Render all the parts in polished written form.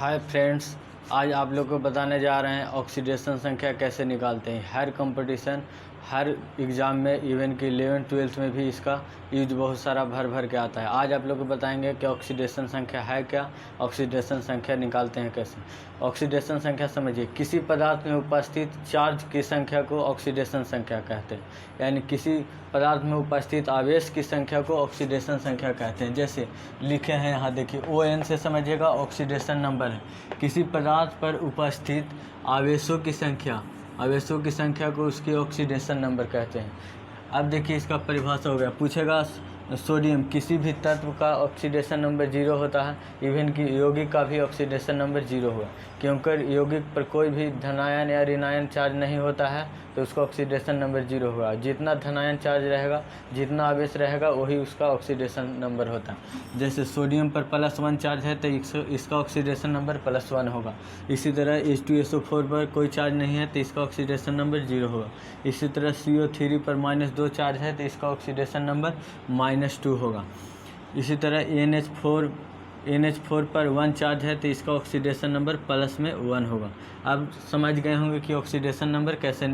Hi friends, आज आप लोग को बताने जा रहे हैं ऑक्सीडेशन संख्या कैसे निकालते हैं। हर कंपटीशन, हर एग्ज़ाम में, इवन कि 11th-12th में भी इसका यूज बहुत सारा भर के आता है। आज आप लोग को बताएंगे कि ऑक्सीडेशन संख्या है क्या, ऑक्सीडेशन संख्या निकालते हैं कैसे। ऑक्सीडेशन संख्या समझिए, किसी पदार्थ में उपस्थित चार्ज की संख्या को ऑक्सीडेशन संख्या कहते हैं। यानी किसी पदार्थ में उपस्थित आवेश की संख्या को ऑक्सीडेशन संख्या कहते हैं। जैसे लिखे हैं यहाँ देखिए, ON से समझिएगा ऑक्सीडेशन नंबर है। किसी पदार्थ पर उपस्थित आवेशों की संख्या को उसकी ऑक्सीडेशन नंबर कहते हैं। अब देखिए इसका परिभाषा हो गया, पूछेगा सोडियम, किसी भी तत्व का ऑक्सीडेशन नंबर 0 होता है। इवन कि यौगिक का भी ऑक्सीडेशन नंबर 0 होगा, क्योंकि यौगिक पर कोई भी धनायन या ऋणायन चार्ज नहीं होता है, तो उसका ऑक्सीडेशन नंबर 0 होगा। जितना धनायन चार्ज रहेगा, जितना आवेश रहेगा, वही उसका ऑक्सीडेशन नंबर होता है। जैसे सोडियम पर +1 चार्ज है तो इसका ऑक्सीडेशन नंबर +1 होगा। इसी तरह H2SO4 पर कोई चार्ज नहीं है तो इसका ऑक्सीडेशन नंबर 0 होगा। इसी तरह CO3 पर -2 चार्ज है तो इसका ऑक्सीडेशन नंबर -2 होगा। इसी तरह NH4 पर 1 चार्ज है तो इसका ऑक्सीडेशन नंबर +1 होगा। अब समझ गए होंगे कि ऑक्सीडेशन नंबर कैसे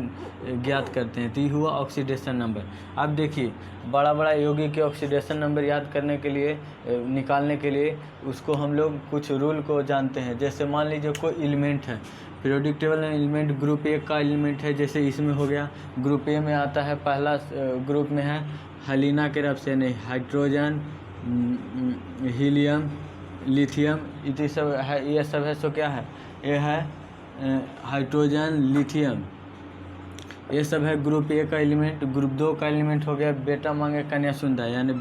ज्ञात करते हैं। तो ये हुआ ऑक्सीडेशन नंबर। अब देखिए, बड़ा यौगिक के ऑक्सीडेशन नंबर याद करने के लिए, निकालने के लिए उसको हम लोग कुछ रूल को जानते हैं। जैसे मान लीजिए कोई एलिमेंट है, पीरियोडिक टेबल में एलिमेंट ग्रुप ए का एलिमेंट है। जैसे इसमें हो गया, ग्रुप ए में आता है, पहला ग्रुप में है हलीना के रब से नहीं, हाइड्रोजन, हीलियम, लिथियम, ये सब है। सो क्या है, ये है हाइड्रोजन, लिथियम, ये सब है ग्रुप ए का एलिमेंट। ग्रुप 2 का एलिमेंट हो गया बेटा मांगे कन्या सुंदर, यानी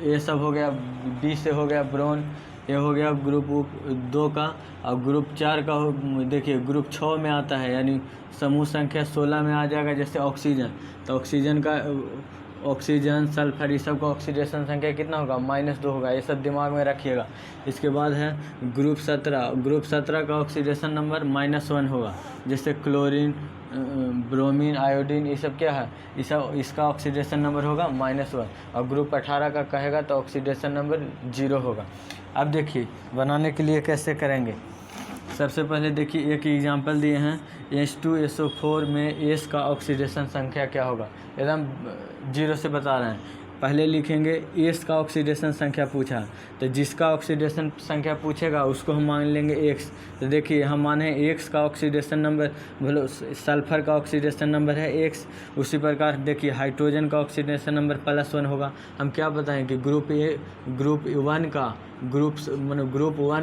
ये सब हो गया। बी से हो गया ब्रोन, ये हो गया ग्रुप 2 का। और ग्रुप 4 का देखिए ग्रुप 6 में आता है, यानी समूह संख्या 16 में आ जाएगा। जैसे ऑक्सीजन, तो ऑक्सीजन, सल्फर, ये सब का ऑक्सीडेशन संख्या कितना होगा, -2 होगा। ये सब दिमाग में रखिएगा। इसके बाद है ग्रुप 17 का ऑक्सीडेशन नंबर -1 होगा। जैसे क्लोरीन, ब्रोमीन, आयोडीन, ये सब क्या है, इसका ऑक्सीडेशन नंबर होगा -1। और ग्रुप 18 का कहेगा तो ऑक्सीडेशन नंबर 0 होगा। अब देखिए बनाने के लिए कैसे करेंगे। सबसे पहले देखिए एक एग्जांपल दिए हैं, H2SO4 में S का ऑक्सीडेशन संख्या क्या होगा, एकदम 0 से बता रहे हैं। पहले लिखेंगे S का ऑक्सीडेशन संख्या पूछा, तो जिसका ऑक्सीडेशन संख्या पूछेगा उसको हम मान लेंगे X। तो देखिए हम माने X का ऑक्सीडेशन नंबर, बोलो सल्फर का ऑक्सीडेशन नंबर है X। उसी प्रकार देखिए हाइड्रोजन का ऑक्सीडेशन नंबर +1 होगा। हम क्या बताएं कि ग्रुप 1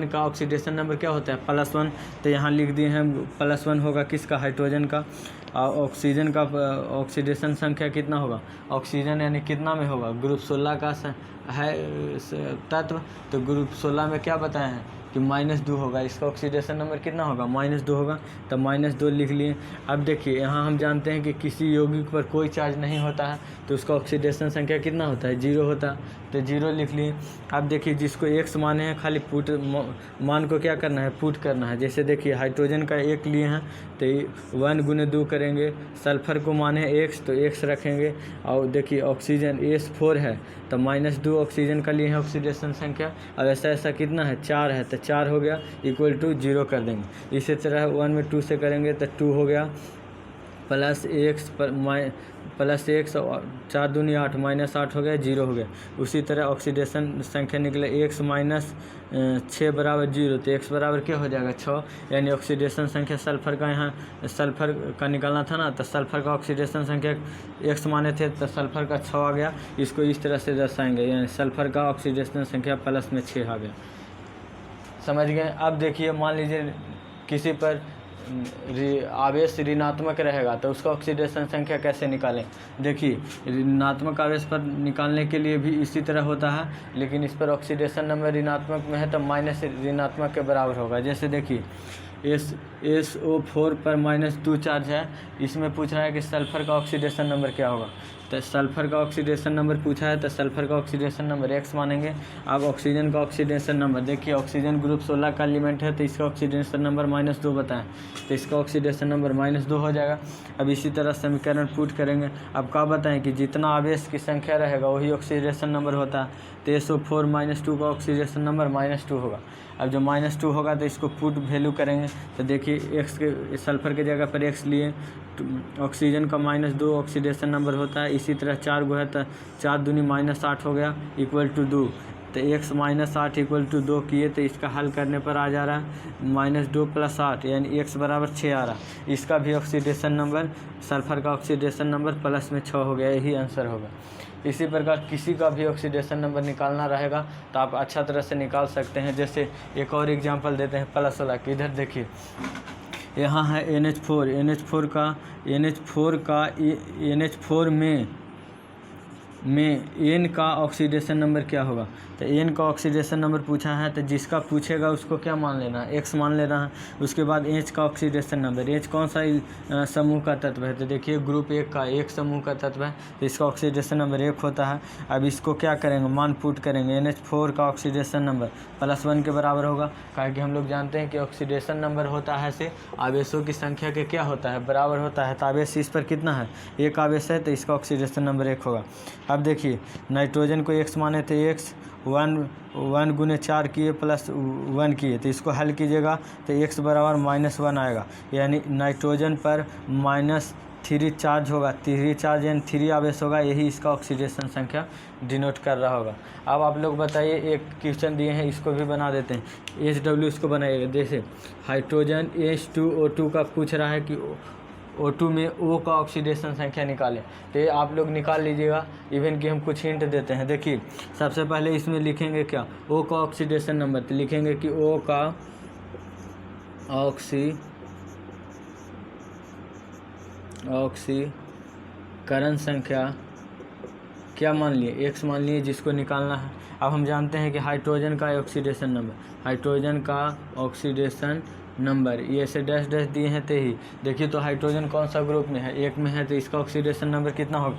का ऑक्सीडेशन नंबर क्या होता है, +1। तो यहाँ लिख दिए हैं +1 होगा किसका, हाइड्रोजन का। और ऑक्सीजन का ऑक्सीडेशन संख्या कितना होगा, ऑक्सीजन यानी कितना में होगा, ग्रुप 16 का है तत्व, तो ग्रुप 16 में क्या बताए हैं कि -2 होगा। इसका ऑक्सीडेशन नंबर कितना होगा, -2 होगा। तो -2 लिख लिए। अब देखिए यहाँ हम जानते हैं कि किसी यौगिक पर कोई चार्ज नहीं होता है तो उसका ऑक्सीडेशन संख्या कितना होता है, 0 होता है। तो 0 लिख लिए। अब देखिए जिसको X माने हैं, खाली पुट मान को क्या करना है, पुट करना है। जैसे देखिए हाइड्रोजन का 1 लिए हैं तो 1 × 2 करेंगे। सल्फर को माने X तो X रखेंगे। और देखिए ऑक्सीजन S4 है तो -2 ऑक्सीजन का लिए हैं ऑक्सीडेशन संख्या। अब ऐसा कितना है, 4 है, तो 4 हो गया = 0 कर देंगे। इसी तरह 1 में 2 से करेंगे तो 2 हो गया, +X और 4 दूनी 8, -8 हो गया, 0 हो गया। उसी तरह ऑक्सीडेशन संख्या निकले X - 6 = 0, तो X बराबर क्या हो जाएगा, 6। यानी ऑक्सीडेशन संख्या सल्फर का, यहाँ सल्फर का निकालना था ना, तो सल्फर का ऑक्सीडेशन संख्या X माने थे तो सल्फर का 6 आ गया। इसको इस तरह से दर्शाएंगे, यानी सल्फर का ऑक्सीडेशन संख्या +6 आ गया। समझ गए। अब देखिए मान लीजिए किसी पर आवेश ऋणात्मक रहेगा तो उसका ऑक्सीडेशन संख्या कैसे निकालें। देखिए ऋणात्मक आवेश पर निकालने के लिए भी इसी तरह होता है, लेकिन इस पर ऑक्सीडेशन नंबर ऋणात्मक में है तो माइनस ऋणात्मक के बराबर होगा। जैसे देखिए SO4 पर -2 चार्ज है, इसमें पूछ रहा है कि सल्फर का ऑक्सीडेशन नंबर क्या होगा। तो सल्फ़र का ऑक्सीडेशन नंबर पूछा है तो सल्फ़र का ऑक्सीडेशन नंबर x मानेंगे। अब ऑक्सीजन का ऑक्सीडेशन नंबर देखिए, ऑक्सीजन ग्रुप 16 का एलिमेंट है तो इसका ऑक्सीडेशन नंबर -2 बताएं, तो इसका ऑक्सीडेशन नंबर -2 हो जाएगा। अब इसी तरह समीकरण पुट करेंगे। अब क्या बताएं कि जितना आवेश की संख्या रहेगा वही ऑक्सीडेशन नंबर होता है, तो SO4 -2 का ऑक्सीडेशन नंबर -2 होगा। अब जो -2 होगा तो इसको पुट वैल्यू करेंगे, तो देखिए x के सल्फ़र के जगह पर x लिए, ऑक्सीजन का -2 ऑक्सीडेशन नंबर होता है। इसी तरह 4 गो है तो 4 दूनी -8 हो गया इक्वल टू 2, तो x -8 इक्वल टू 2 किए तो इसका हल करने पर आ जा रहा है -2 + 8 यानी x बराबर 6 आ रहा। इसका भी ऑक्सीडेशन नंबर, सल्फ़र का ऑक्सीडेशन नंबर प्लस में 6 हो गया, यही आंसर होगा। इसी प्रकार किसी का भी ऑक्सीडेशन नंबर निकालना रहेगा तो आप अच्छा तरह से निकाल सकते हैं। जैसे एक और एग्जांपल देते हैं प्लस वाला कि इधर देखिए, यहाँ है NH4 में N का ऑक्सीडेशन नंबर क्या होगा, तो N का ऑक्सीडेशन नंबर पूछा है तो जिसका पूछेगा उसको क्या मान लेना है, X मान लेना है। उसके बाद H का ऑक्सीडेशन नंबर, H कौन सा समूह का तत्व है, तो देखिए ग्रुप 1 का 1 समूह का तत्व है तो इसका ऑक्सीडेशन नंबर 1 होता है। अब इसको क्या करेंगे, मान पुट करेंगे, NH4 का ऑक्सीडेशन नंबर +1 के बराबर होगा, क्योंकि हम लोग जानते हैं कि ऑक्सीडेशन नंबर होता है से आवेशों की संख्या के क्या होता है, बराबर होता है। तो आवेश इस पर कितना है, 1 आवेश है तो इसका ऑक्सीडेशन नंबर 1 होगा। अब देखिए नाइट्रोजन को x माने थे, x 1 गुने 4 किए +1 किए, तो इसको हल कीजिएगा तो x बराबर -1 आएगा, यानी नाइट्रोजन पर -3 चार्ज होगा, 3 चार्ज यानी 3 आवेश होगा, यही इसका ऑक्सीडेशन संख्या डिनोट कर रहा होगा। अब आप लोग बताइए, एक क्वेश्चन दिए हैं इसको भी बना देते हैं। HW इसको बनाइएगा, जैसे हाइड्रोजन H2O2 का पूछ रहा है कि O2 में O का ऑक्सीडेशन संख्या निकालें, तो ये आप लोग निकाल लीजिएगा। इवन कि हम कुछ हिंट देते हैं। देखिए सबसे पहले इसमें लिखेंगे क्या, O का ऑक्सीडेशन नंबर, तो लिखेंगे कि O का ऑक्सीकरण संख्या क्या मान लिए, x मान लिए, जिसको निकालना है। अब हम जानते हैं कि हाइड्रोजन का ऑक्सीडेशन नंबर, ये ऐसे डैश डैश दिए हैं, तो ही देखिए तो हाइड्रोजन कौन सा ग्रुप में है, 1 में है, तो इसका ऑक्सीडेशन नंबर कितना होगा,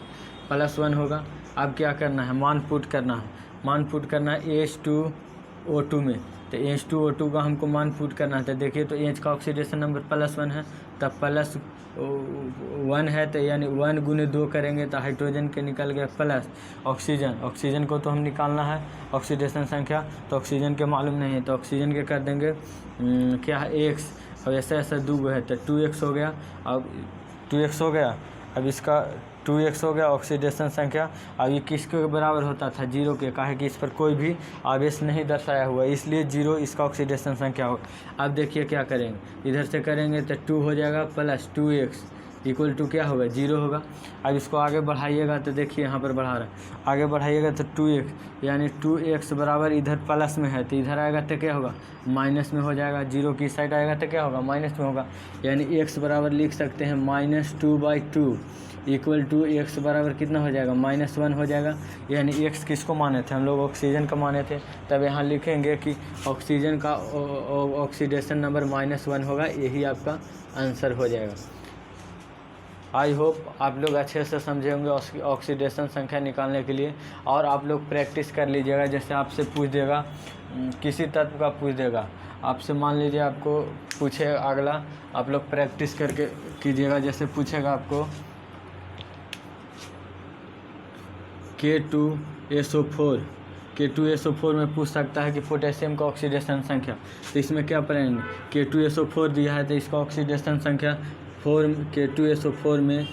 +1 होगा। अब क्या करना है, मान पुट करना है H2O2 में, तो H2O2 का हमको मान पुट करना है। तो देखिए तो H का ऑक्सीडेशन नंबर +1 है, तब +1 है, तो यानी 1 गुने 2 करेंगे तो हाइड्रोजन के निकल गया प्लस ऑक्सीजन को तो हम निकालना है ऑक्सीडेशन संख्या, तो ऑक्सीजन के मालूम नहीं है, तो ऑक्सीजन के कर देंगे क्या है x, अब ऐसा 2 है तो 2x हो गया। अब 2x हो गया, अब इसका 2x हो गया ऑक्सीडेशन संख्या। अब ये किसके बराबर होता था, 0 के, काहे कि इस पर कोई भी आवेश नहीं दर्शाया हुआ, इसलिए 0 इसका ऑक्सीडेशन संख्या होगा। अब देखिए क्या करेंगे, इधर से करेंगे तो 2 हो जाएगा प्लस 2x इक्वल टू क्या होगा, 0 होगा। अब इसको आगे बढ़ाइएगा तो देखिए यहाँ पर बढ़ा रहा है, आगे बढ़ाइएगा तो 2x यानी 2x बराबर इधर प्लस में है तो इधर आएगा तो क्या होगा, माइनस में हो जाएगा। 0 की साइड आएगा तो क्या होगा, माइनस में होगा, यानी x बराबर लिख सकते हैं -2/2 इक्वल टू x बराबर कितना हो जाएगा, -1 हो जाएगा। यानी x किसको माने थे हम लोग, ऑक्सीजन का माने थे, तब यहाँ लिखेंगे कि ऑक्सीजन का ऑक्सीडेशन नंबर -1 होगा, यही आपका आंसर हो जाएगा। आई होप आप लोग अच्छे से समझे होंगे ऑक्सीडेशन संख्या निकालने के लिए, और आप लोग प्रैक्टिस कर लीजिएगा। जैसे आपसे पूछ देगा, किसी तत्व का पूछ देगा आपसे, मान लीजिए आपको पूछे अगला, आप लोग प्रैक्टिस करके कीजिएगा। जैसे पूछेगा आपको K2SO4 में पूछ सकता है कि पोटेशियम का ऑक्सीडेशन संख्या, तो इसमें क्या पढ़ेंगे, K2SO4 दिया है तो इसका ऑक्सीडेशन संख्या K2SO4 में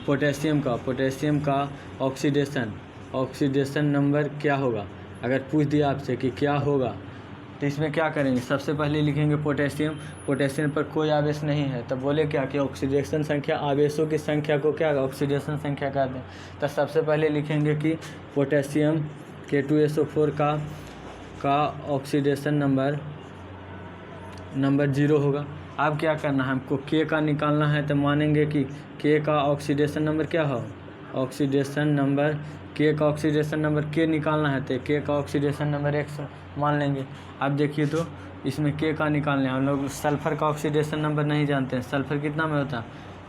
पोटेशियम का ऑक्सीडेशन नंबर क्या होगा। अगर पूछ दिया आपसे कि क्या होगा तो इसमें क्या करेंगे, सबसे पहले लिखेंगे पोटेशियम पर कोई आवेश नहीं है, तब बोले क्या कि ऑक्सीडेशन संख्या, आवेशों की संख्या को क्या ऑक्सीडेशन संख्या कहते हैं। तो सबसे पहले लिखेंगे कि पोटेशियम K2SO4 का ऑक्सीडेशन नंबर 0 होगा। अब क्या करना है, हमको K का निकालना है, तो मानेंगे कि K का ऑक्सीडेशन नंबर क्या हो, K का ऑक्सीडेशन नंबर K निकालना है तो K का ऑक्सीडेशन नंबर x मान लेंगे। अब देखिए तो इसमें K का निकालना है, हम लोग सल्फ़र का ऑक्सीडेशन नंबर नहीं जानते हैं, सल्फ़र कितना में होता है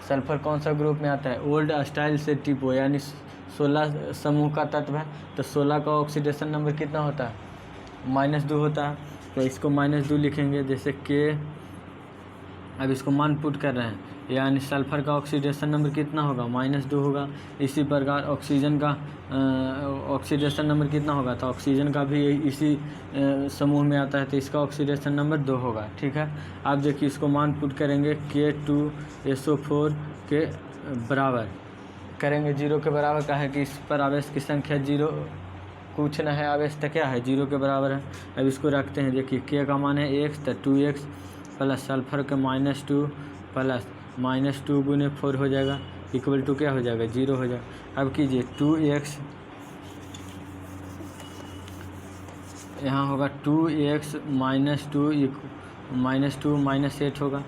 सल्फर कौन सा ग्रुप में आता है? ओल्ड स्टाइल से टिपो, यानी 16 समूह का तत्व है, तो 16 का ऑक्सीडेशन नंबर कितना होता है? -2 होता है। तो इसको -2 लिखेंगे, जैसे के, अब इसको मान पुट कर रहे हैं, यानी सल्फर का ऑक्सीडेशन नंबर कितना होगा? -2 होगा। इसी प्रकार ऑक्सीजन का ऑक्सीडेशन नंबर कितना होगा? तो ऑक्सीजन का भी इसी समूह में आता है, तो इसका ऑक्सीडेशन नंबर 2 होगा। ठीक है, अब देखिए इसको मान पुट करेंगे, K2SO4 के बराबर करेंगे, 0 के बराबर का है कि इस पर आवेश की संख्या 0 कुछ न है, आवेश तो क्या है? 0 के बराबर है। अब इसको रखते हैं, देखिए K का मान है x, तो 2x प्लस सल्फर के -2 प्लस -2 गुने 4 हो जाएगा, इक्वल टू क्या हो जाएगा? 0 हो जाएगा। अब कीजिए 2x, यहाँ होगा 2x -2 -8 होगा,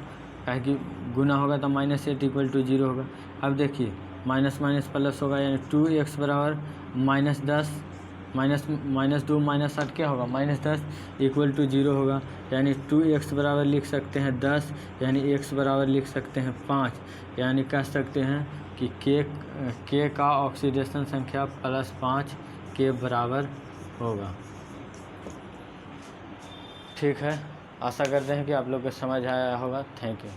क्या कि गुना होगा तो -8 इक्वल टू 0 होगा। अब देखिए माइनस माइनस प्लस होगा, यानी 2x बराबर -10 -2 -8 क्या होगा? -10 इक्वल टू 0 होगा, यानी 2x बराबर लिख सकते हैं 10, यानी x बराबर लिख सकते हैं 5, यानी कह सकते हैं कि k का ऑक्सीडेशन संख्या +5 के बराबर होगा। ठीक है, आशा करते हैं कि आप लोग को समझ आया होगा। Thank you.